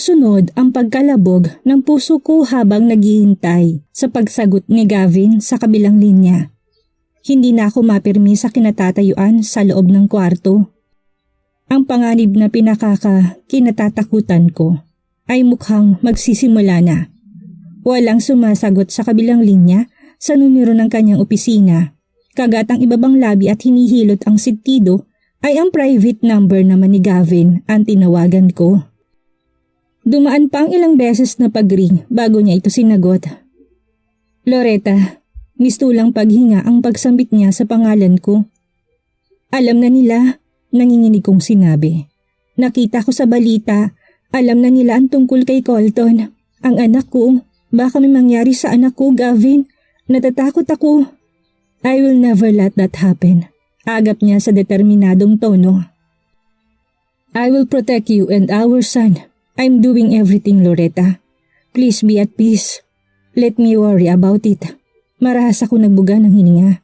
Sunod ang pagkalabog ng puso ko habang naghihintay sa pagsagot ni Gavin sa kabilang linya. Hindi na ako mapirmi sa kinatatayuan sa loob ng kwarto. Ang panganib na kinatatakutan ko ay mukhang magsisimula na. Walang sumasagot sa kabilang linya sa numero ng kanyang opisina. Kagat ang ibabang labi at hinihilot ang sentido ay ang private number naman ni Gavin ang tinawagan ko. Dumaan pa ang ilang beses na pag-ring bago niya ito sinagot. Loretta, mistulang paghinga ang pagsambit niya sa pangalan ko. Alam na nila, nanginginig kong sinabi. Nakita ko sa balita, alam na nila ang tungkol kay Colton. Ang anak ko, baka may mangyari sa anak ko, Gavin. Natatakot ako. I will never let that happen. Agap niya sa determinadong tono. I will protect you and our son. I'm doing everything, Loretta. Please be at peace. Let me worry about it. Marahas ako nagbuga ng hininga.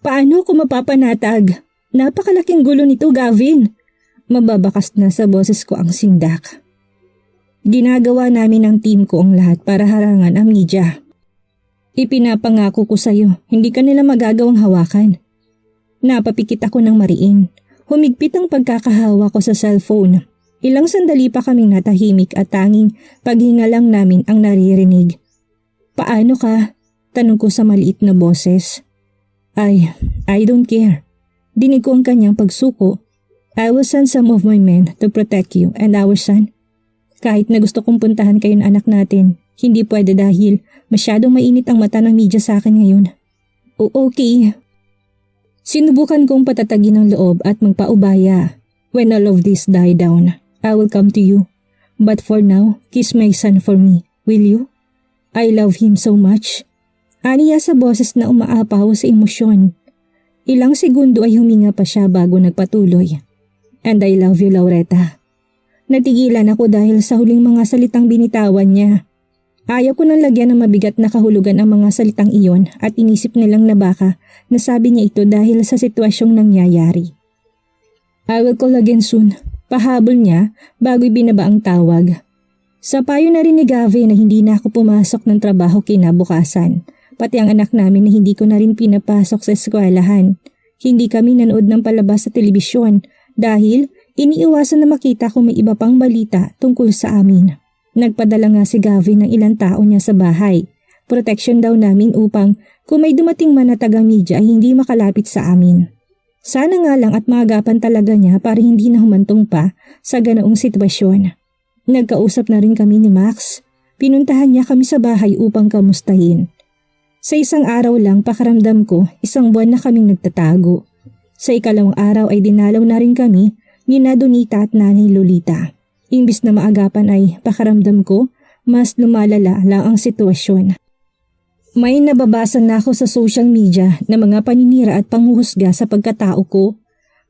Paano ko mapapanatag? Napakalaking gulo nito, Gavin. Mababakas na sa boses ko ang sindak. Ginagawa namin ng team ko ang lahat para harangan ang media. Ipinapangako ko sa'yo, hindi ka nila magagawang hawakan. Napapikit ako ng mariin. Humigpit ang pagkakahawa ko sa cellphone. Ilang sandali pa kaming natahimik at tanging paghinga lang namin ang naririnig. Paano ka? Tanong ko sa maliit na boses. I don't care. Dinig ko ang kanyang pagsuko. I will send some of my men to protect you and our son. Kahit na gusto kong puntahan kayo ng anak natin, hindi pwede dahil masyadong mainit ang mata ng media sa akin ngayon. Okay. Sinubukan kong patatagin ang loob at magpaubaya. When all of this die down, I will come to you. But for now, kiss my son for me, will you? I love him so much. Aniya sa boses na umaapaw sa emosyon. Ilang segundo ay huminga pa siya bago nagpatuloy. And I love you, Loretta. Natigilan ako dahil sa huling mga salitang binitawan niya. Ayaw ko nang lagyan ng mabigat na kahulugan ang mga salitang iyon at inisip nilang na baka nasabi niya ito dahil sa sitwasyong nangyayari. I will call again soon. Pahabol niya bago ibinaba ang tawag. Sa payo na rin ni Gavin na hindi na ako pumasok ng trabaho kinabukasan. Pati ang anak namin na hindi ko na rin pinapasok sa eskwelahan. Hindi kami nanood ng palabas sa telebisyon dahil iniiwasan na makita kung may iba pang balita tungkol sa amin. Nagpadala nga si Gavin ng ilang tao niya sa bahay. Protection daw namin upang kung may dumating man na taga-media ay hindi makalapit sa amin. Sana nga lang at maagapan talaga niya para hindi na humantong pa sa ganoong sitwasyon. Nagkausap na rin kami ni Max. Pinuntahan niya kami sa bahay upang kamustahin. Sa isang araw lang pakaramdam ko, isang buwan na kaming nagtatago. Sa ikalawang araw ay dinalaw na rin kami ni na Donita at Nanay Lolita. Imbis na maagapan ay pakaramdam ko, mas lumalala lang ang sitwasyon. May nababasa na ako sa social media na mga paninira at panghuhusga sa pagkatao ko.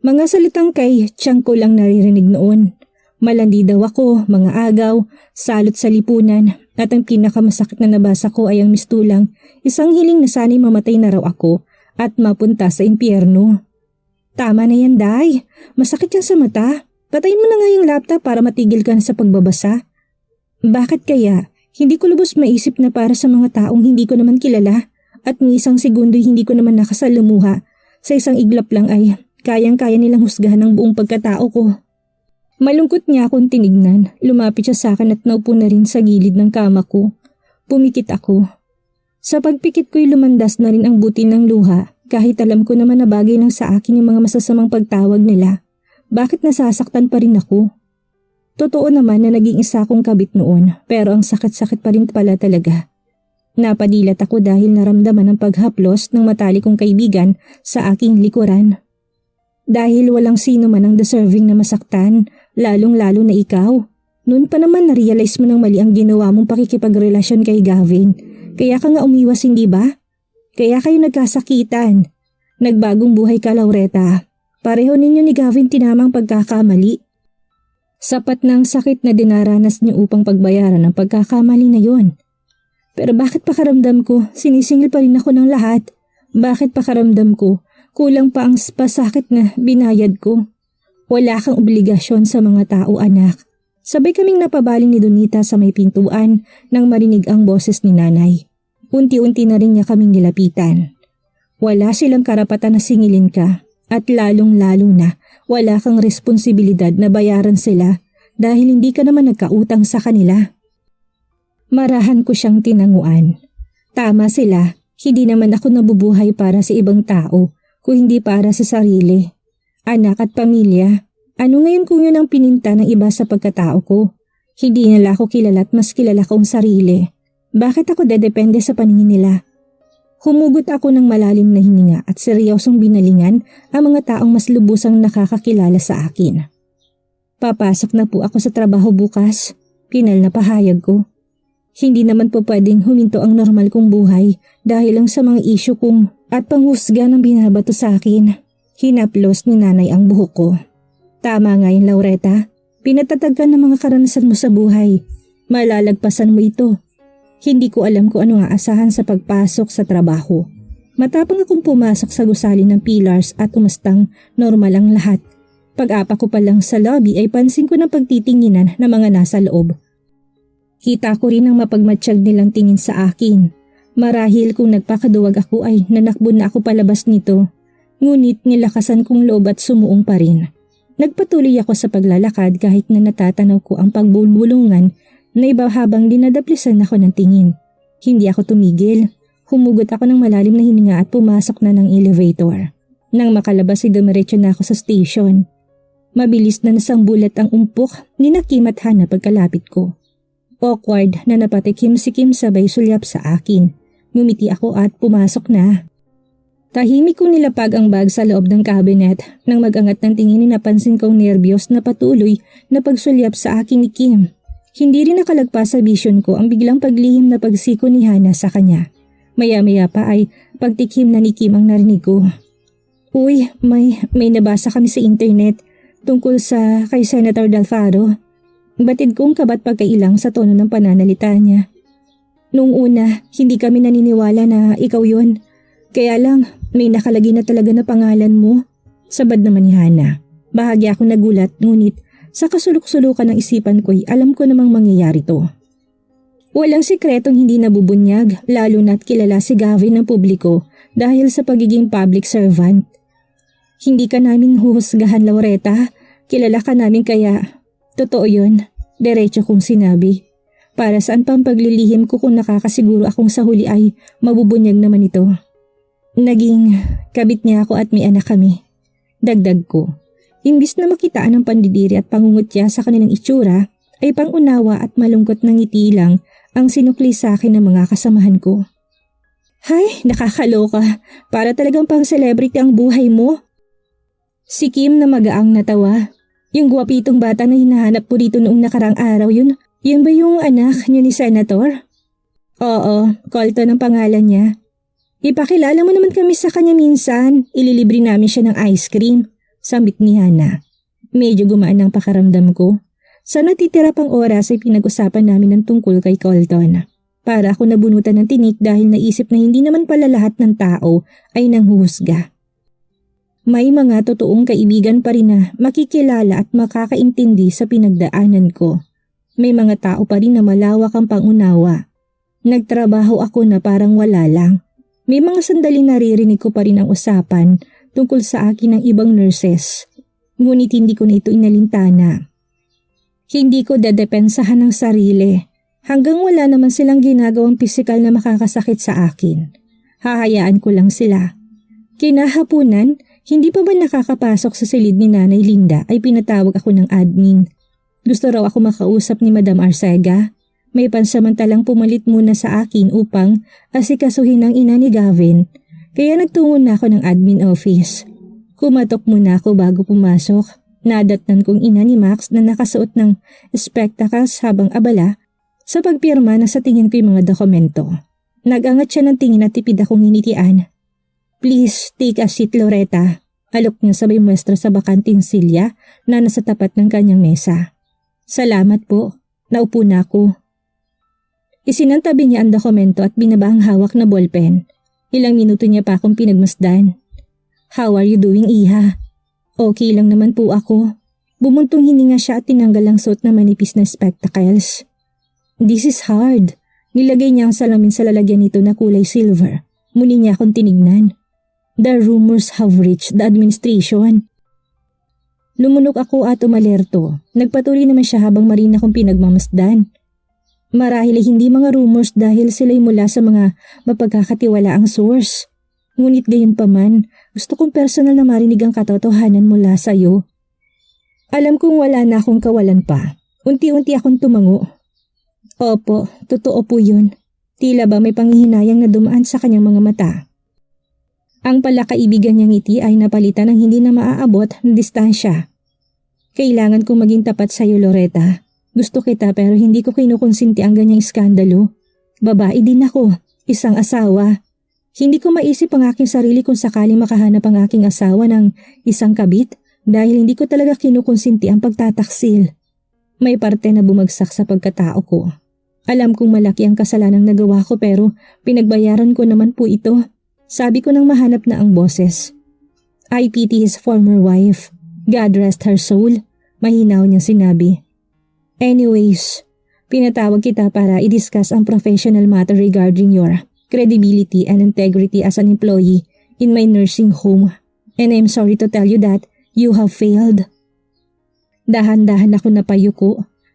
Mga salitang kay tiyang ko lang naririnig noon. Malandi daw ako, mga agaw, salot sa lipunan, at ang pinakamasakit na nabasa ko ay ang mistulang isang hiling na sana'y mamatay na raw ako at mapunta sa impyerno. Tama na yan, Day. Masakit yan sa mata. Patayin mo na nga yung laptop para matigil ka na sa pagbabasa. Bakit kaya? Hindi ko lubos maisip na para sa mga taong hindi ko naman kilala at ni isang segundo'y hindi ko naman nakasalamuha. Sa isang iglap lang ay kayang-kaya nilang husgahan ang buong pagkatao ko. Malungkot niya akong tinignan. Lumapit siya sa akin at naupo na rin sa gilid ng kama ko. Pumikit ako. Sa pagpikit ko'y lumandas na rin ang butil ng luha kahit alam ko naman na bagay lang sa akin yung mga masasamang pagtawag nila. Bakit nasasaktan pa rin ako? Totoo naman na naging isa akong kabit noon pero ang sakit-sakit pa rin pala talaga. Napadilat ako dahil naramdaman ang paghaplos ng matalik kong kaibigan sa aking likuran. Dahil walang sino man ang deserving na masaktan, lalong-lalo na ikaw. Noon pa naman na-realize mo ng mali ang ginawa mong pakikipagrelasyon kay Gavin. Kaya ka nga umiwas, hindi ba? Kaya kayo nagkasakitan. Nagbagong buhay ka, Loretta. Pareho ninyo ni Gavin tinamang pagkakamali. Sapat na ang sakit na dinaranas niyo upang pagbayaran ang pagkakamali na yon. Pero bakit pakaramdam ko, sinisingil pa rin ako ng lahat? Bakit pakaramdam ko, kulang pa ang pasakit na binayad ko? Wala kang obligasyon sa mga tao, anak. Sabay kaming napabaling ni Donita sa may pintuan nang marinig ang boses ni nanay. Unti-unti na rin niya kaming nilapitan. Wala silang karapatan na singilin ka at lalong-lalo na wala kang responsibilidad na bayaran sila dahil hindi ka naman nagkautang sa kanila. Marahan ko siyang tinanguan. Tama sila, hindi naman ako nabubuhay para sa ibang tao kung hindi para sa sarili, anak at pamilya. Ano ngayon kung yun ang pininta ng iba sa pagkatao ko? Hindi nila ako kilala at mas kilala kong sarili. Bakit ako dedepende sa paningin nila? Humugot ako ng malalim na hininga at seryosong binalingan ang mga taong mas lubusang nakakakilala sa akin. Papasok na po ako sa trabaho bukas, pinal na pahayag ko. Hindi naman po pwedeng huminto ang normal kong buhay dahil lang sa mga isyu kong at panghusga ng binabato sa akin. Hinaplos ni nanay ang buhok ko. Tama nga yun, Laureta. Pinatatag ka ng mga karanasan mo sa buhay. Malalagpasan mo ito. Hindi ko alam kung ano ang aasahan sa pagpasok sa trabaho. Matapang akong pumasok sa gusali ng pillars at umastang normal ang lahat. Pag-apa ko pa lang sa lobby ay pansin ko ng pagtitinginan ng mga nasa loob. Kita ko rin ang mapagmatsyag nilang tingin sa akin. Marahil kung nagpakaduwag ako ay nanakbo na ako palabas nito. Ngunit nilakasan kong loob at sumuong pa rin. Nagpatuloy ako sa paglalakad kahit na natatanaw ko ang pagbubulungan na iba habang dinadaplisan ako ng tingin. Hindi ako tumigil. Humugot ako ng malalim na hininga at pumasok na ng elevator. Nang makalabas ay dumiretso na ako sa station. Mabilis na nasangbulat ang umpok ni Kim at Hana pagkalapit ko. Awkward na napatikim si Kim sabay sulyap sa akin. Ngumiti ako at pumasok na. Tahimik kong nilapag ang bag sa loob ng cabinet nang mag-angat ng tingin ni napansin kong nerbiyos na patuloy na pagsulyap sa akin ni Kim. Hindi rin nakalagpas sa vision ko ang biglang paglihim na pagsiko ni Hana sa kanya. Maya-maya pa ay pagtikim na ni Kim ang narinig ko. Uy, may nabasa kami sa internet tungkol sa kay Senator Dalfaro. Batid kong kabat pagkailang sa tono ng pananalita niya. Noong una, hindi kami naniniwala na ikaw yun. Kaya lang, may nakalagay na talaga na pangalan mo. Sabad naman ni Hana. Bahagi ako nagulat, ngunit sa kasulok-sulukan ng isipan ko'y alam ko namang mangyayari to. Walang sikretong hindi nabubunyag, lalo na't kilala si Gavin ng publiko dahil sa pagiging public servant. Hindi ka namin huhusgahan, Laureta. Kilala ka namin kaya, totoo yun, diretso kong sinabi. Para saan pang paglilihim ko kung nakakasiguro akong sa huli ay mabubunyag naman ito. Naging kabit niya ako at may anak kami. Dagdag ko. Imbis na makitaan ang pandidiri at pangungutya sa kanilang itsura, ay pangunawa at malungkot na ngiti lang ang sinukli sa akin ng mga kasamahan ko. Hay, nakakaloka. Para talagang pang celebrity ang buhay mo. Si Kim na magaang natawa. Yung guwapitong bata na hinahanap po dito noong nakarang araw yun ba yung anak niyo ni Senator? Oo, Colton ang pangalan niya. Ipakilala mo naman kami sa kanya minsan. Ililibre namin siya ng ice cream. Sambit ni Hana. Medyo gumaan ang pakaramdam ko. Sa natitira pang oras ay pinag-usapan namin ng tungkol kay Colton. Para ako nabunutan ng tinik dahil naisip na hindi naman pala lahat ng tao ay nanghuhusga. May mga totoong kaibigan pa rin na makikilala at makakaintindi sa pinagdaanan ko. May mga tao pa rin na malawak ang pangunawa. Nagtrabaho ako na parang wala lang. May mga sandali naririnig ko pa rin ang usapan tungkol sa akin ng ibang nurses. Ngunit hindi ko na ito inalintana. Hindi ko dedepensahan ng sarili hanggang wala naman silang ginagawang pisikal na makakasakit sa akin. Hahayaan ko lang sila. Kinahapunan, hindi pa ba nakakapasok sa silid ni Nanay Linda ay pinatawag ako ng admin. Gusto raw ako makausap ni Madam Arcega. May pansamantalang pumalit muna sa akin upang asikasuhin ang ina ni Gavin. Kaya nagtungo na ako ng admin office. Kumatok muna ako bago pumasok. Nadatnan kong ina ni Max na nakasuot ng spectacles habang abala sa pagpirma na sa tingin ko yung mga dokumento. Nagangat siya ng tingin at tipid akong initian. Please take a seat, Loretta. Alok niya sabay muestra sa bakanting silya na nasa tapat ng kanyang mesa. Salamat po. Naupo na ako. Isinantabi niya ang dokumento at binaba ang hawak na ballpen. Ilang minuto niya pa akong pinagmasdan. How are you doing, Iha? Okay lang naman po ako. Bumuntong hininga siya at tinanggal ang suot na manipis na spectacles. This is hard. Nilagay niya ang salamin sa lalagyan nito na kulay silver. Muli niya akong tinignan. The rumors have reached the administration. Lumunok ako at umalerto. Nagpatuloy naman siya habang marina kong pinagmamasdan. Marahil ay hindi mga rumors dahil sila'y mula sa mga mapagkakatiwalaang source. Ngunit gayon pa man, gusto kong personal na marinig ang katotohanan mula sa iyo. Alam kong wala na akong kawalan pa. Unti-unti akong tumango. Opo, totoo po yun. Tila ba may panghihinayang na dumaan sa kanyang mga mata. Ang palakaibigan niyang ngiti ay napalitan ng hindi na maaabot na distansya. Kailangan kong maging tapat sa iyo, Loretta. Gusto kita pero hindi ko kinukonsinti ang ganyang iskandalo. Babae din ako, isang asawa. Hindi ko maisip ang aking sarili kung sakaling makahanap ang aking asawa ng isang kabit dahil hindi ko talaga kinukonsinti ang pagtataksil. May parte na bumagsak sa pagkatao ko. Alam kong malaki ang kasalanang nagawa ko pero pinagbayaran ko naman po ito. Sabi ko nang mahanap na ang boses. I pity his former wife. God rest her soul. Mahinaw niyang sinabi. Anyways, pinatawag kita para i-discuss ang professional matter regarding your credibility and integrity as an employee in my nursing home. And I'm sorry to tell you that you have failed. Dahan-dahan ako napayuko.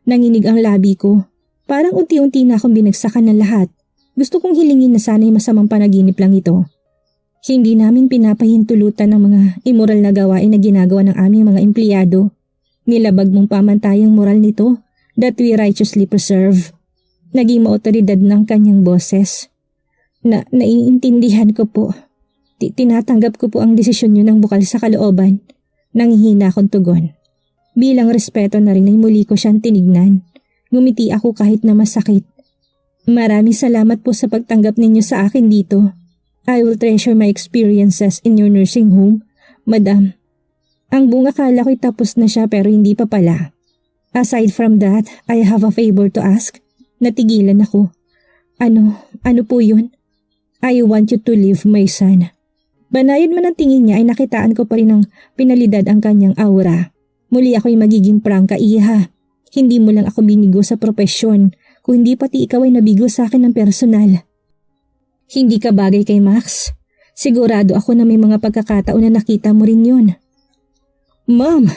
Nanginig ang labi ko. Parang unti-unti na akong binagsakan ng lahat. Gusto kong hilingin na sana'y masamang panaginip lang ito. Hindi namin pinapahintulutan ng mga immoral na gawain na ginagawa ng aming mga empleyado. Nilabag mong pamantayang moral nito that we righteously preserve. Naging maotoridad ng kanyang boses. Naiintindihan ko po. Tinatanggap ko po ang desisyon niyo ng bukal sa kalooban. Nanghihina akong tugon. Bilang respeto na rin ay muli ko siyang tinignan. Ngumiti ako kahit na masakit. Maraming salamat po sa pagtanggap ninyo sa akin dito. I will treasure my experiences in your nursing home, Madam. Ang buong akala ko'y tapos na siya pero hindi pa pala. Aside from that, I have a favor to ask. Natigilan ako. Ano po yun? I want you to leave my son. Banayad man ang tingin niya ay nakitaan ko pa rin ng pinalidad ang kanyang aura. Muli ako'y magiging prangka, Iha. Hindi mo lang ako binigo sa propesyon, kung hindi pati ikaw ay nabigo sa akin ng personal. Hindi ka bagay kay Max. Sigurado ako na may mga pagkakataon na nakita mo rin yun. Ma'am!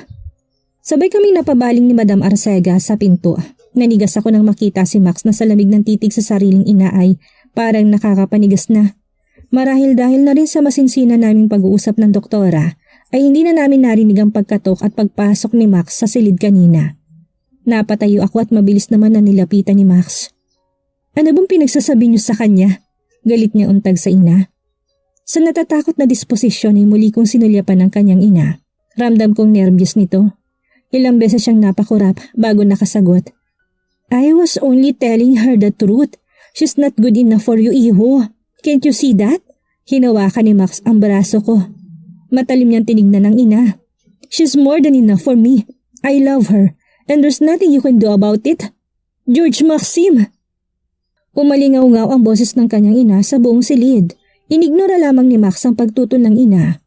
Sabay kaming napabaling ni Madam Arcega sa pinto. Nanigas ako nang makita si Max na sa lamig ng titig sa sariling ina ay parang nakakapanigas na. Marahil dahil na rin sa masinsina naming pag-uusap ng doktora, ay hindi na namin narinig ang pagkatok at pagpasok ni Max sa silid kanina. Napatayo ako at mabilis naman na nilapitan ni Max. Ano bang pinagsasabi niyo sa kanya? Galit niya untag sa ina. Sa natatakot na disposisyon ay muli kong sinulyapan ng kanyang ina. Ramdam kong nervyos nito. Ilang beses siyang napakurap bago nakasagot. I was only telling her the truth. She's not good enough for you, Iho. Can't you see that? Hinawakan ni Max ang braso ko. Matalim niyang tinignan ng ina. She's more than enough for me. I love her. And there's nothing you can do about it. George Maxim! Umalingaw-ngaw ang boses ng kanyang ina sa buong silid. Inignora lamang ni Max ang pagtutol ng ina.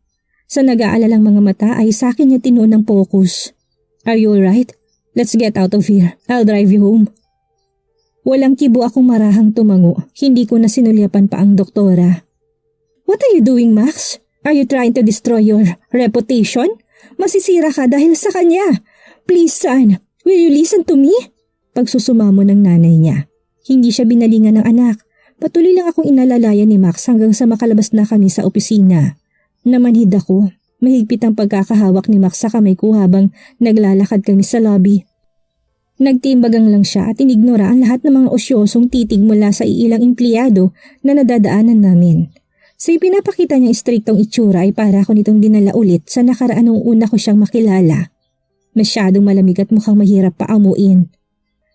Sa nag-aalalang mga mata ay sa akin niya tinuon ng focus. Are you alright? Let's get out of here. I'll drive you home. Walang kibo akong marahang tumango. Hindi ko na sinulyapan pa ang doktora. What are you doing, Max? Are you trying to destroy your reputation? Masisira ka dahil sa kanya. Please, son, will you listen to me? Pagsusumamo ng nanay niya. Hindi siya binalingan ng anak. Patuloy lang akong inalalayan ni Max hanggang sa makalabas na kami sa opisina. Namanhid ako. Mahigpit ang pagkakahawak ni Max sa kamay ko habang naglalakad kami sa lobby. Nagtimbagang lang siya at inignora ang lahat ng mga osyosong titig mula sa iilang empleyado na nadadaanan namin. Sa ipinapakita niyang istriktong itsura ay para ako nitong dinala ulit sa nakaraan nung una ko siyang makilala. Masyadong malamig at mukhang mahirap paamuin.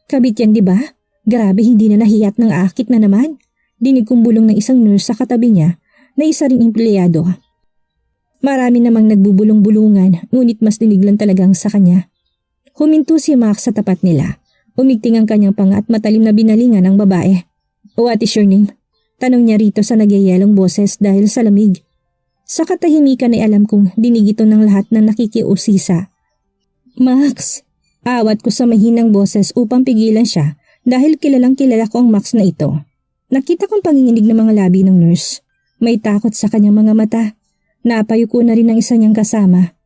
Kabit yan, di ba? Grabe, hindi na nahiyat ng akit na naman. Dinig kong bulong ng isang nurse sa katabi niya na isa ring empleyado. Marami namang nagbubulong-bulungan, ngunit mas dinig lang talagang sa kanya. Huminto si Max sa tapat nila. Umigting ang kanyang panga at matalim na binalingan ng babae. What is your name? Tanong niya rito sa nagyayelong boses dahil sa lamig. Sa katahimikan ay alam kong dinig ito ng lahat na nakikiusisa. Max! Awat ko sa mahinang boses upang pigilan siya dahil kilalang kilala ko ang Max na ito. Nakita kong panginginig ng mga labi ng nurse. May takot sa kanyang mga mata. Napayuko na rin ang isa niyang kasama.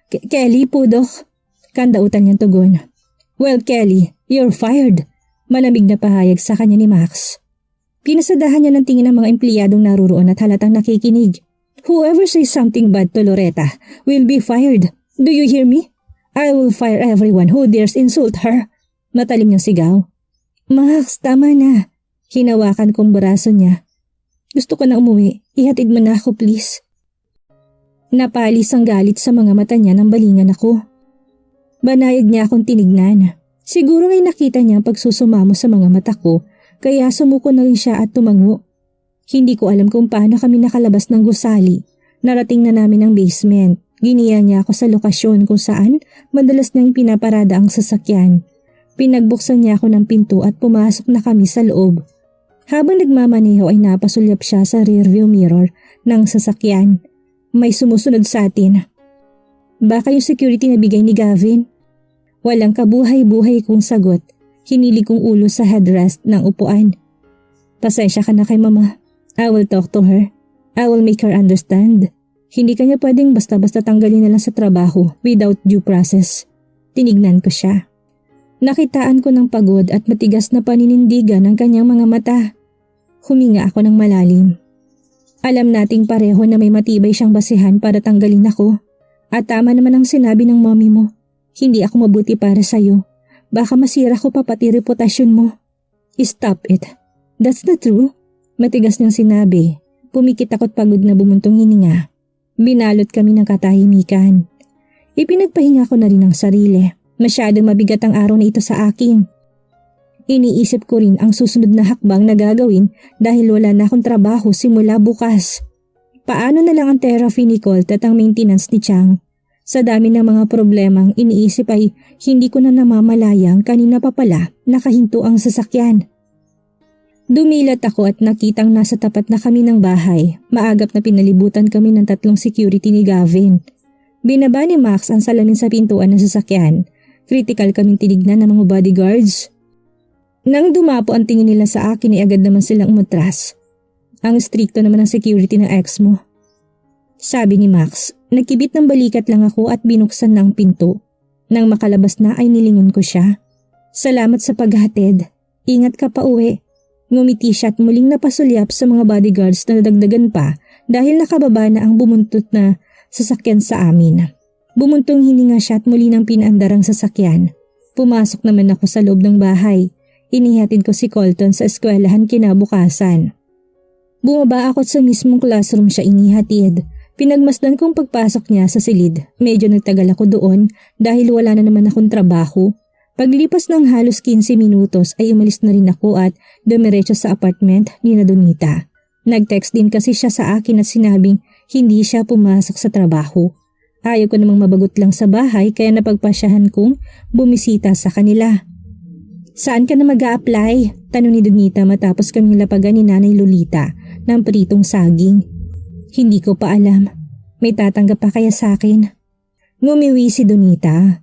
Kelly po, Dok. Kandautan niyang tugon. Well, Kelly, you're fired. Malamig na pahayag sa kanya ni Max. Pinasadahan niya ng tingin ng mga empleyadong naruroon at halatang nakikinig. Whoever says something bad to Loretta will be fired. Do you hear me? I will fire everyone who dares insult her. Matalim niyang sigaw. Max, tama na. Hinawakan kong braso niya. Gusto ko na umuwi. Ihatid mo na ako, please. Napalis ang galit sa mga mata niya nang balingan ako. Banayad niya akong tinignan. Siguro ay nakita niya ang pagsusumamo sa mga mata ko, kaya sumuko na rin siya at tumango. Hindi ko alam kung paano kami nakalabas ng gusali. Narating na namin ang basement. Giniya niya ako sa lokasyon kung saan madalas niyang pinaparada ang sasakyan. Pinagbuksan niya ako ng pinto at pumasok na kami sa loob. Habang nagmamaneho ay napasulyap siya sa rearview mirror ng sasakyan. May sumusunod sa atin. Baka yung security na bigay ni Gavin? Walang kabuhay-buhay kong sagot. Hinilig kong ulo sa headrest ng upuan. Pasensya ka na kay Mama. I will talk to her. I will make her understand. Hindi kanya pwedeng basta-basta tanggalin na lang sa trabaho without due process. Tinignan ko siya. Nakitaan ko ng pagod at matigas na paninindigan ng kanyang mga mata. Huminga ako ng malalim. Alam nating pareho na may matibay siyang basihan para tanggalin ako. At tama naman ang sinabi ng mommy mo. Hindi ako mabuti para sa'yo. Baka masira ko pa pati reputasyon mo. Stop it. That's the truth. Matigas niyang sinabi. Pumikit ako't pagod na bumuntong hininga. Binalot kami ng katahimikan. Ipinagpahinga ko na rin ang sarili. Masyadong mabigat ang araw na ito sa akin. Iniisip ko rin ang susunod na hakbang na gagawin dahil wala na akong trabaho simula bukas. Paano na lang ang therapy ni Colt at ang maintenance ni Chang? Sa dami ng mga problemang iniisip ay hindi ko na namamalayang kanina pa pala nakahinto ang sasakyan. Dumilat ako at nakitang nasa tapat na kami ng bahay. Maagap na pinalibutan kami ng 3 security ni Gavin. Binaba ni Max ang salamin sa pintuan ng sasakyan. Critical kaming tinignan ng mga bodyguards. Nang dumapo ang tingin nila sa akin ay agad naman silang umatras. Ang stricto naman ng security ng ex mo. Sabi ni Max, nagkibit ng balikat lang ako at binuksan na ang pinto. Nang makalabas na ay nilingon ko siya. Salamat sa paghatid. Ingat ka pa uwi. Ngumiti siya at muling napasulyap sa mga bodyguards na nadagdagan pa dahil nakababa na ang bumuntot na sasakyan sa amin. Bumuntong hininga siya at muli nang pinaandar ang sasakyan. Pumasok naman ako sa loob ng bahay. Inihatid ko si Colton sa eskwelahan kinabukasan. Bumaba ako sa mismong classroom siya inihatid. Pinagmasdan kong pagpasok niya sa silid. Medyo nagtagal ako doon dahil wala na naman akong trabaho. Paglipas ng halos 15 minutos ay umalis na rin ako at dumiretso sa apartment ni na Donita. Nag-text din kasi siya sa akin at sinabing hindi siya pumasok sa trabaho. Ayaw ko namang mabagot lang sa bahay kaya napagpasyahan kong bumisita sa kanila. Saan ka na mag-a-apply? Tanong ni Donita matapos kaming lapagan ni Nanay Lolita ng pritong saging. Hindi ko pa alam. May tatanggap pa kaya sa akin? Ngumiwi si Donita.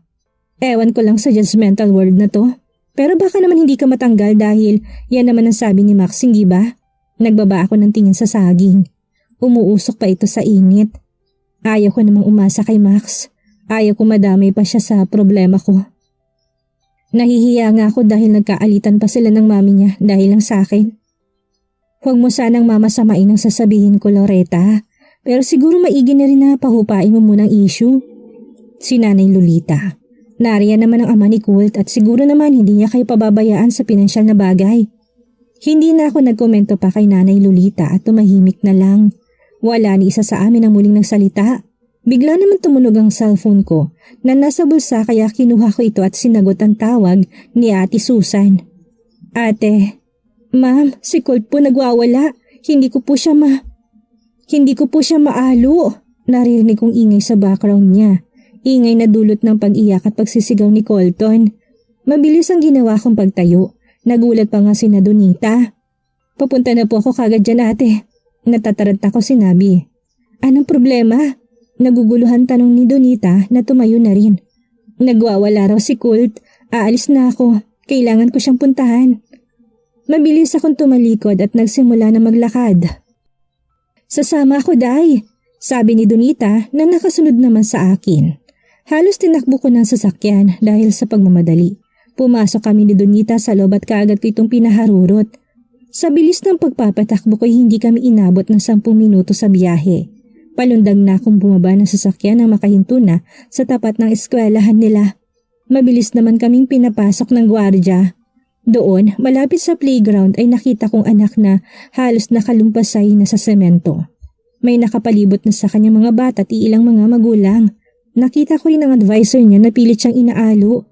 Ewan ko lang sa judgmental world na to. Pero baka naman hindi ka matanggal dahil yan naman ang sabi ni Max, hindi ba? Nagbaba ako ng tingin sa saging. Umuusok pa ito sa init. Ayaw ko namang umasa kay Max. Ayaw ko madamay pa siya sa problema ko. Nahihiya nga ako dahil nagkaalitan pa sila ng mami niya dahil lang sa akin. Huwag mo sanang mamasamain ang sasabihin ko, Loretta. Pero siguro maigi na rin na pahupain mo munang issue. Si Nanay Lolita. Nariyan naman ang ama ni Colt at siguro naman hindi niya kayo pababayaan sa pinansyal na bagay. Hindi na ako nagkomento pa kay Nanay Lolita at tumahimik na lang. Wala ni isa sa amin ang muling nagsalita. Bigla naman tumunog ang cellphone ko na nasa bulsa kaya kinuha ko ito at sinagot ang tawag ni Ate Susan. Ate, Ma'am, si Colt po nagwawala. Hindi ko po siya maalo. Naririnig kong ingay sa background niya. Ingay na dulot ng pag-iyak at pagsisigaw ni Colton. Mabilis ang ginawa kong pagtayo. Nagulat pa nga si na Donita. Papunta na po ako kagad dyan, ate. Natataranta ko sinabi. Anong problema? Naguguluhan tanong ni Donita na tumayo na rin. Nagwawala raw si Colt. Aalis na ako. Kailangan ko siyang puntahan. Mabilis akong tumalikod at nagsimula na maglakad. Sasama ako, Day, sabi ni Donita na nakasunod naman sa akin. Halos tinakbo ko ng sasakyan dahil sa pagmamadali. Pumasok kami ni Donita sa loob at kaagad ko itong pinaharurot. Sa bilis ng pagpapatakbo ko hindi kami inabot ng 10 minuto sa biyahe. Palundag na akong bumaba ng sasakyan nang makahinto na sa tapat ng eskwelahan nila. Mabilis naman kaming pinapasok ng gwardya. Doon, malapit sa playground ay nakita kong anak na halos nakalumpasay na sa semento. May nakapalibot na sa kanyang mga bata at ilang mga magulang. Nakita ko rin ang advisor niya na pilit siyang inaalo.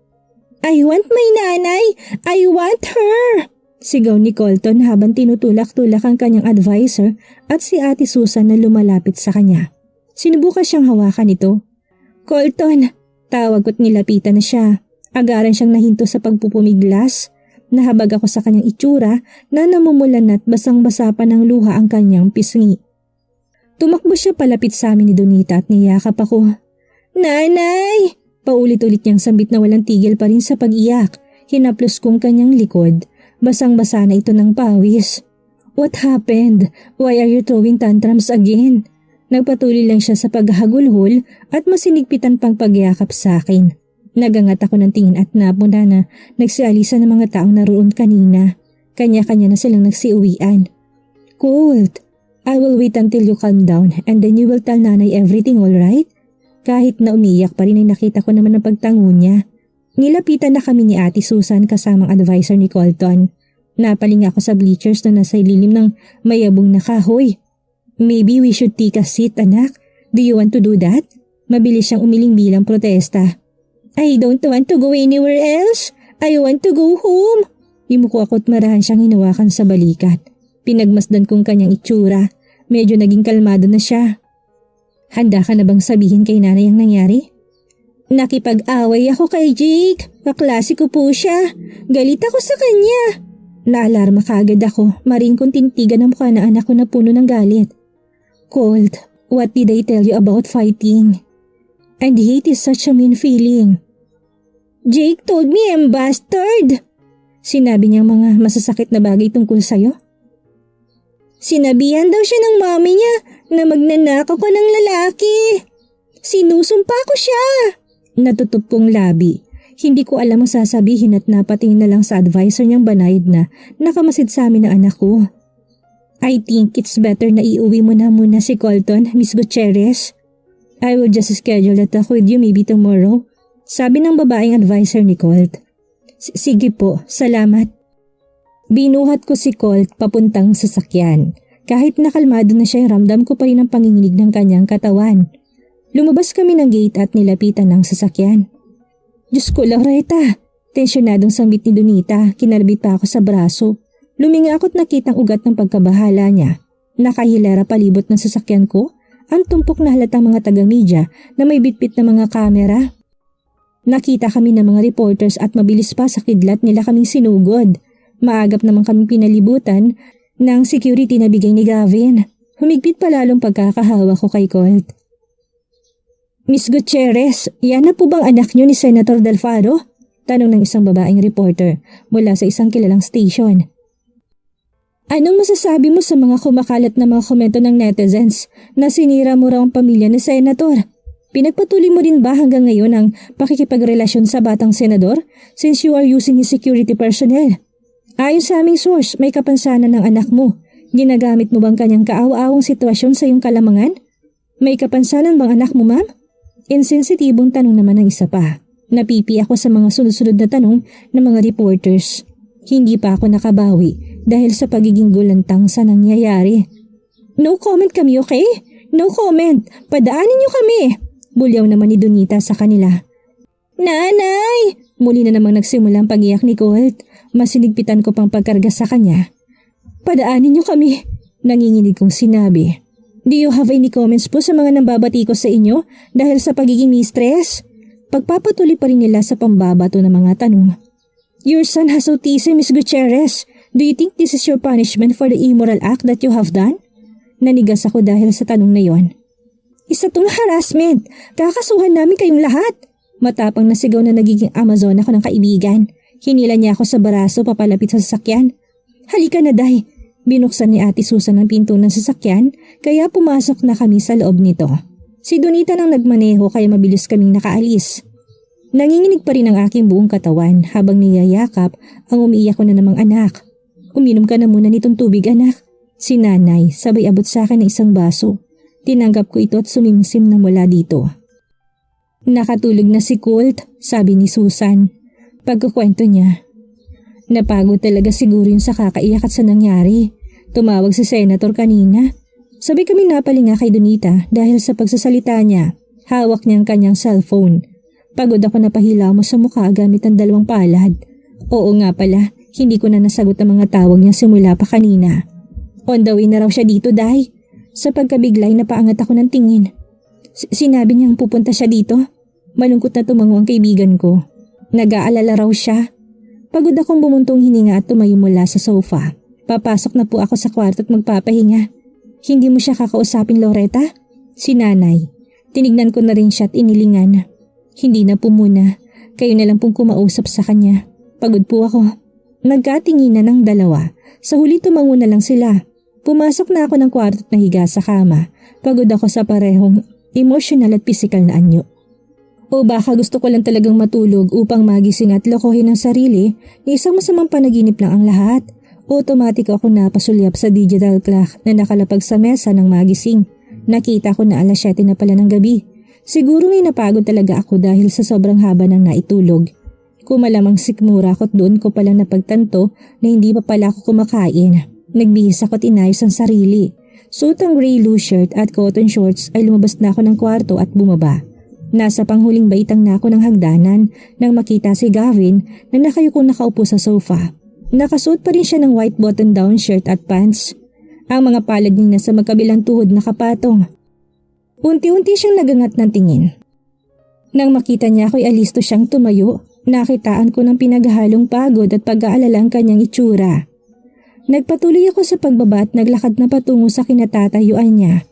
I want my nanay! I want her! Sigaw ni Colton habang tinutulak-tulak ang kanyang advisor at si Ate Susan na lumalapit sa kanya. Sinubukan siyang hawakan ito. Colton! Tawag ko't nilapitan na siya. Agaran siyang nahinto sa pagpupumiglas. Nahabag ako sa kanyang itsura na namumulan at basang-basa pa ng luha ang kanyang pisngi. Tumakbo siya palapit sa amin ni Donita at niyakap ako. Nanay! Paulit-ulit niyang sambit na walang tigil pa rin sa pag-iyak. Hinaplos kong kanyang likod. Basang-basa na ito ng pawis. What happened? Why are you throwing tantrums again? Nagpatuloy lang siya sa paghagulhol at masinigpitan pang pagyakap sa akin. Nagangat ako ng tingin at napuna na nagsialisa ng mga taong naroon kanina. Kanya-kanya na silang nagsiuwian. Colt, I will wait until you calm down and then you will tell nanay everything, alright? Kahit na umiyak pa rin ay nakita ko naman ang pagtango niya. Nilapitan na kami ni Ate Susan kasamang advisor ni Colton. Napaling ako sa bleachers na nasa ililim ng mayabong na kahoy. Maybe we should take a seat, anak. Do you want to do that? Mabilis siyang umiling bilang protesta. I don't want to go anywhere else. I want to go home. Imuko ako at marahan siyang hinawakan sa balikat. Pinagmasdan kong kanyang itsura. Medyo naging kalmado na siya. Handa ka na bang sabihin kay nanay ang nangyari? Nakipag-away ako kay Jake. Kaklase ko po siya. Galit ako sa kanya. Naalarma kaagad ako. Maring kong tintigan ang mukha na anak ko na puno ng galit. Colt, what did I tell you about fighting? And hate is such a mean feeling. Jake told me I'm bastard. Sinabi niyang mga masasakit na bagay tungkol sa'yo? Sinabihan daw siya ng mami niya na magnanakaw ko ng lalaki. Sinusumpa ko siya. Natutup kong labi. Hindi ko alam ang sasabihin at napatingin na lang sa advisor niyang banayad na nakamasid sa amin ng anak ko. I think it's better na iuwi mo na muna si Colton, Miss Gutierrez. I will just schedule a talk with you maybe tomorrow. Sabi ng babaeng advisor ni Colt. Sige po, salamat. Binuhat ko si Colt papuntang sasakyan. Kahit nakalmado na siya, ramdam ko pa rin ang panginginig ng kanyang katawan. Lumabas kami ng gate at nilapitan ng sasakyan. Diyos ko, Loretta! Tensyonadong sambit ni Donita, kinarbit pa ako sa braso. Luminga ako't nakitang ugat ng pagkabahala niya. Nakahilera palibot ng sasakyan ko, ang tumpok na halatang mga taga-media na may bitbit na mga kamera. Nakita kami ng mga reporters at mabilis pa sa kidlat nila kaming sinugod. Maagap naman kaming pinalibutan ng security na bigay ni Gavin. Humigpit pa lalong pagkakahawa ko kay Colt. Miss Gutierrez, yan na po bang anak niyo ni Senator Delfaro? Tanong ng isang babaeng reporter mula sa isang kilalang station. Anong masasabi mo sa mga kumakalat na mga komento ng netizens na sinira mo raw ang pamilya ni Senator? Pinagpatuloy mo rin ba hanggang ngayon ang pakikipagrelasyon sa batang senador since you are using his security personnel? Ayon sa aming source, may kapansanan ng anak mo. Ginagamit mo bang kanyang kaawa-awang sitwasyon sa iyong kalamangan? May kapansanan bang anak mo, ma'am? Insensitibong tanong naman ng isa pa. Napipi ako sa mga sunod-sunod na tanong ng mga reporters. Hindi pa ako nakabawi dahil sa pagiging gulantang sa nangyayari. No comment kami, okay? No comment. Padaanin niyo kami. Bulyaw naman ni Donita sa kanila. Nanay! Muli na namang nagsimula ang pag-iyak ni Colt. Masinigpitan ko pang pagkarga sa kanya. Padaanin niyo kami. Nanginginig kong sinabi. Do you have any comments po sa mga nambabati ko sa inyo dahil sa pagiging mistress? Pagpapatuloy pa rin nila sa pambabato ng mga tanong. Your son has autism, Miss Gutierrez. Do you think this is your punishment for the immoral act that you have done? Nanigas ako dahil sa tanong na yon. Isa tong harassment. Kakasuhan namin kayong lahat. Matapang na sigaw na nagiging Amazon ako ng kaibigan. Hinila niya ako sa baraso papalapit sa sasakyan. Halika na, Day. Binuksan ni Ate Susan ang pinto ng sasakyan kaya pumasok na kami sa loob nito. Si Donita nang nagmaneho kaya mabilis kaming nakaalis. Nanginginig pa rin ang aking buong katawan habang niyayakap ang umiiyak ko na namang anak. Uminom ka na muna nitong tubig, anak. Si Nanay sabay abot sa akin ng isang baso. Tinanggap ko ito at sumimsim na mula dito. Nakatulog na si Colt, sabi ni Susan. Pagkukwento niya. Napagod talaga siguro yun sa kakaiyak at sa nangyari. Tumawag si Senator kanina. Sabay kami napalinga kay Donita dahil sa pagsasalita niya. Hawak niya ang kanyang cellphone. Pagod ako na pahila mo sa mukha gamit ang 2 palad. Oo nga pala, hindi ko na nasagot ang mga tawag niya simula pa kanina. On the way na raw siya dito, Day. Sa pagkabiglay napaangat ako ng tingin. Sinabi niyang pupunta siya dito. Malungkot na tumango ang kaibigan ko. Nag-aalala raw siya. Pagod akong bumuntong hininga at tumayo mula sa sofa. Papasok na po ako sa kwarto at magpapahinga. Hindi mo siya kakausapin, Loretta? Si Nanay. Tinignan ko na rin siya at inilingan. Hindi na po muna. Kayo na lang pong kumausap sa kanya. Pagod po ako. Nagkatinginan ng dalawa. Sa huli tumango na lang sila. Pumasok na ako ng kwarto at nahiga sa kama. Pagod ako sa parehong emotional at physical na anyo. O baka gusto ko lang talagang matulog upang magising at lokohin ang sarili, isang masamang panaginip lang ang lahat. Automatic ako napasulyap sa digital clock na nakalapag sa mesa ng magising. Nakita ko na 7:00 na pala ng gabi. Siguro may napagod talaga ako dahil sa sobrang haba ng naitulog. Kumalamang sikmura ako at doon ko pala napagtanto na hindi pa pala ako kumakain. Nagbihis ako at inayos ang sarili. Suot ang gray loose shirt at cotton shorts ay lumabas na ako ng kwarto at bumaba. Nasa panghuling baitang na ako ng hagdanan nang makita si Gavin na nakayukong nakaupo sa sofa. Nakasuot pa rin siya ng white button-down shirt at pants. Ang mga palad niya sa magkabilang tuhod nakapatong. Unti-unti siyang nagangat ng tingin. Nang makita niya ako'y alisto siyang tumayo, nakitaan ko ng pinaghalong pagod at pag-aalala ang kanyang itsura. Nagpatuloy ako sa pagbaba at naglakad na patungo sa kinatatayuan niya.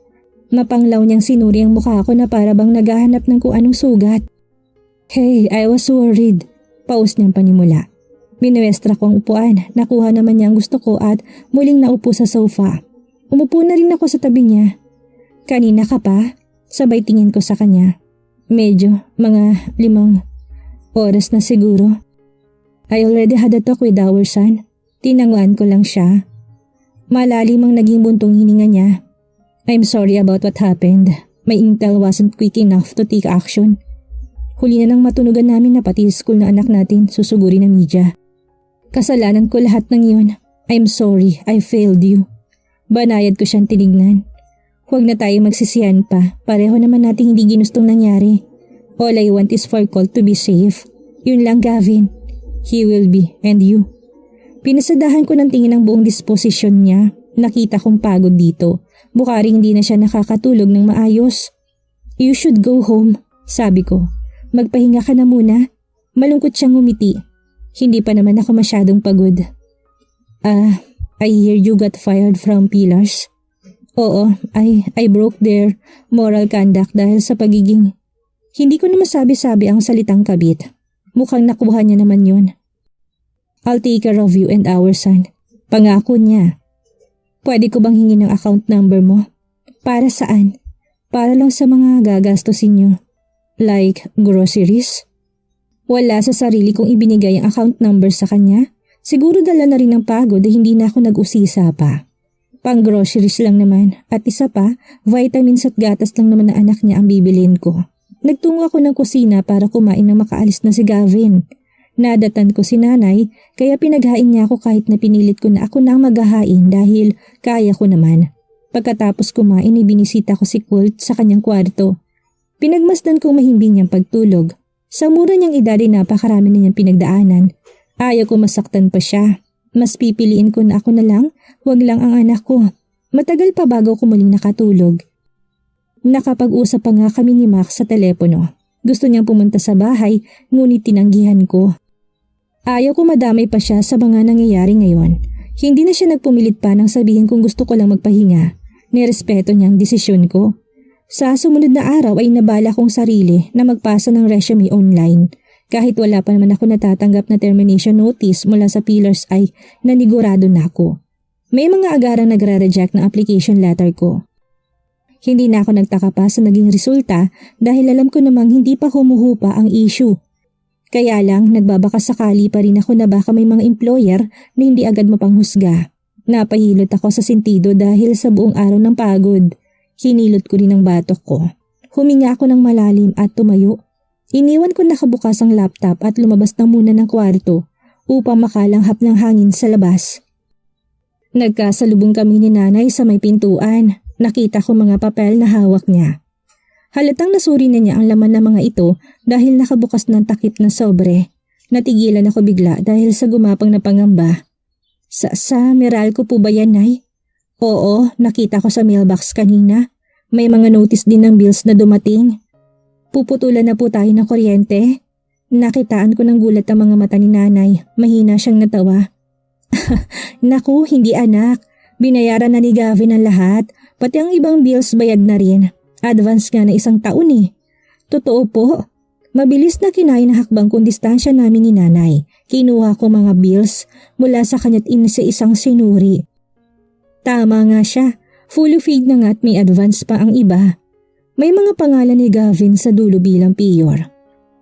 Mapanglaw niyang sinuri ang mukha ko na para bang naghahanap ng kung anong sugat. Hey, I was worried. Paus niyang panimula. Minuestra ko ang upuan, nakuha naman niya ang gusto ko at muling naupo sa sofa. Umupo na rin ako sa tabi niya. Kanina ka pa? Sabay tingin ko sa kanya. Medyo, mga 5 oras na siguro. I already had a talk with our son. Tinanguan ko lang siya. Malalim ang naging buntong hininga niya. I'm sorry about what happened. My intel wasn't quick enough to take action. Huli na nang matunugan namin na pati school na anak natin susuguri ng media. Kasalanan ko lahat ng yun. I'm sorry, I failed you. Banayad ko siyang tinignan. Huwag na tayo magsisiyan pa. Pareho naman nating hindi ginustong nangyari. All I want is for Colt to be safe. Yun lang, Gavin. He will be, and you. Pinasadahan ko ng tingin ang buong disposisyon niya. Nakita kong pagod dito. Bukaring hindi na siya nakakatulog ng maayos. You should go home, sabi ko. Magpahinga ka na muna. Malungkot siyang ngumiti. Hindi pa naman ako masyadong pagod. I hear you got fired from Pillars. Oo, I broke their moral conduct dahil sa pagiging... Hindi ko na masabi-sabi ang salitang kabit. Mukhang nakuha niya naman yun. I'll take care of you and our son. Pangako niya. Pwede ko bang hingin ng account number mo? Para saan? Para lang sa mga gagastusin niyo. Like groceries? Wala sa sarili kong ibinigay ang account number sa kanya. Siguro dala na rin ng pagod na hindi na ako nag-usisa pa. Pang groceries lang naman at isa pa, vitamins at gatas lang naman na anak niya ang bibilin ko. Nagtungo ako ng kusina para kumain nang makaalis na si Gavin. Nadatan ko si Nanay kaya pinaghain niya ako kahit na pinilit ko na ako na ang maghahain dahil kaya ko naman. Pagkatapos kumain ibinisita ko si Colt sa kanyang kwarto. Pinagmasdan kong mahimbing niyang pagtulog. Sa mura niyang edad ay napakarami na niyang pinagdaanan. Ayaw ko masaktan pa siya. Mas pipiliin ko na ako na lang, wag lang ang anak ko. Matagal pa bago ko muling nakatulog. Nakapag-usap pa nga kami ni Max sa telepono. Gusto niyang pumunta sa bahay, ngunit tinanggihan ko. Ayaw ko madamay pa siya sa mga nangyayari ngayon. Hindi na siya nagpumilit pa nang sabihin kung gusto ko lang magpahinga. Nirespeto niya ang desisyon ko. Sa sumunod na araw ay nabala kong sarili na magpasa ng resume online. Kahit wala pa naman ako natatanggap na termination notice mula sa Pillars ay nanigurado na ako. May mga agarang nagre-reject ng application letter ko. Hindi na ako nagtaka pa sa naging resulta dahil alam ko namang hindi pa humuhupa ang issue. Kaya lang nagbabakasakali pa rin ako na baka may mga employer na hindi agad mapanghusga. Napahilot ako sa sentido dahil sa buong araw ng pagod. Hinilot ko rin ang batok ko. Huminga ako ng malalim at tumayo. Iniwan ko nakabukas ang laptop at lumabas na muna ng kwarto upang makalanghap ng hangin sa labas. Nagkasalubong kami ni nanay sa may pintuan. Nakita ko mga papel na hawak niya. Halatang nasuri na niya ang laman ng mga ito dahil nakabukas ng takip na sobre. Natigilan ako bigla dahil sa gumapang na pangamba. Sa Meralco po ba yan, Nay? Oo, nakita ko sa mailbox kanina. May mga notice din ng bills na dumating. Puputulan na po tayo ng kuryente. Nakitaan ko ng gulat ang mga mata ni nanay. Mahina siyang natawa. Naku, hindi anak. Binayaran na ni Gavin ang lahat. Pati ang ibang bills bayad na rin. Advance nga na 1 taon eh. Totoo po. Mabilis na kinain na hakbang kung distansya namin ni nanay. Kinuha ko mga bills mula sa kanya't sa isang sinuri. Tama nga siya. Fully paid na nga at may advance pa ang iba. May mga pangalan ni Gavin sa dulo bilang payor.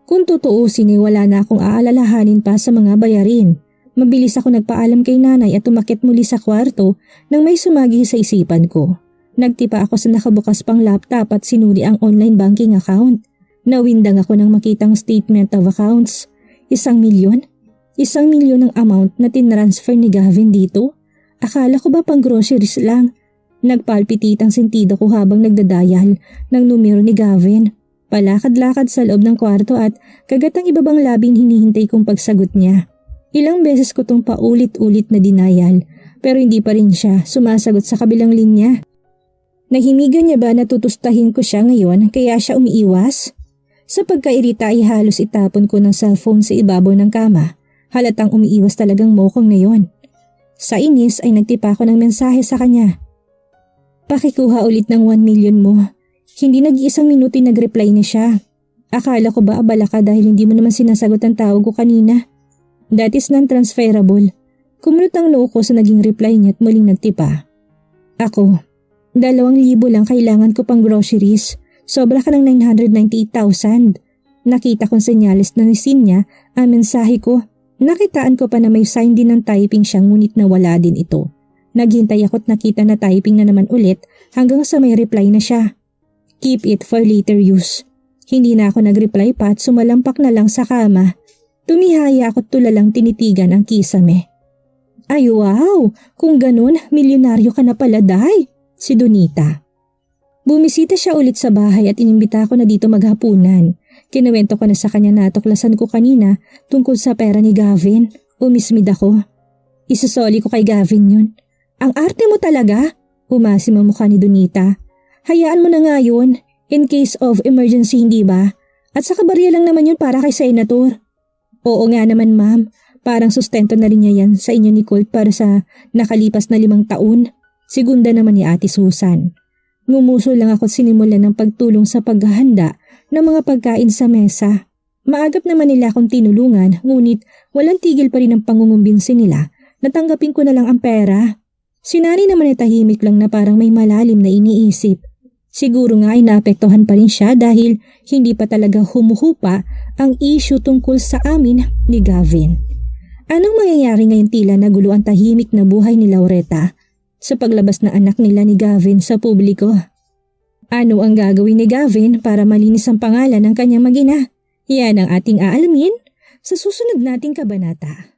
Kung tutuusin ay wala na akong aalalahanin pa sa mga bayarin. Mabilis ako nagpaalam kay nanay at umakyat muli sa kwarto nang may sumagi sa isipan ko. Nagtipa ako sa nakabukas pang laptop at sinuri ang online banking account. Nawindang ako nang makitang statement of accounts. 1 milyon? 1 milyon ang amount na tinransfer ni Gavin dito? Akala ko ba pang groceries lang? Nagpalpitit ang sentido ko habang nagdadayal ng numero ni Gavin. Palakad-lakad sa loob ng kwarto at kagatang ibabang labing hinihintay kong pagsagot niya. Ilang beses ko tong paulit-ulit na dinayal pero hindi pa rin siya sumasagot sa kabilang linya. Nahimigan niya ba na tutustahin ko siya ngayon kaya siya umiiwas? Sa pagkairita ay halos itapon ko ng cellphone sa ibabaw ng kama. Halatang umiiwas talagang mokong na yon. Sa inis ay nagtipa ko ng mensahe sa kanya. Pakikuha ulit ng 1 million mo. Hindi nag-iisang minuto nag-reply na siya. Akala ko ba abala ka dahil hindi mo naman sinasagot ang tawag ko kanina? That is non-transferable. Kumunot ang noo ko sa naging reply niya at muling nagtipa. Ako, 2,000 lang kailangan ko pang groceries. Sobra ka ng 998,000. Nakita kong senyales na nisin niya ang mensahe ko. Nakitaan ko pa na may sign din ng typing siya ngunit nawala din ito. Naghintay ako't nakita na typing na naman ulit hanggang sa may reply na siya. Keep it for later use. Hindi na ako nag-reply pa at sumalampak na lang sa kama. Tumihaya ako't tulalang tinitigan ang kisame. Ay wow! Kung ganun, milyonaryo ka na pala, Day! Si Donita. Bumisita siya ulit sa bahay at inimbita ko na dito maghapunan. Kinuwento ko na sa kanya na tuklasan ko kanina tungkol sa pera ni Gavin. Umismid ako. Isasoli ko kay Gavin yun. Ang arte mo talaga? Umasim ang mukha ni Donita. Hayaan mo na nga yun. In case of emergency, hindi ba? At saka barya lang naman yun para kay Senator. Oo nga naman, ma'am. Parang sustento na rin niya yan sa inyo ni Colt para sa nakalipas na 5 taon. Segunda naman ni Ate Susan. Ngumuso lang ako sinimulan ng pagtulong sa paghahanda ng mga pagkain sa mesa. Maagap naman nila akong tinulungan ngunit walang tigil pa rin ang pangungumbinsi nila. Natanggapin ko na lang ang pera. Si Nani naman ay tahimik lang na parang may malalim na iniisip. Siguro nga ay naapektuhan pa rin siya dahil hindi pa talaga humuhupa ang issue tungkol sa amin ni Gavin. Anong mangyayari ngayon tila nagulo ang tahimik na buhay ni Laureta sa paglabas na anak nila ni Gavin sa publiko? Ano ang gagawin ni Gavin para malinis ang pangalan ng kanyang mag-ina? Yan ang ating aalamin sa susunod nating kabanata.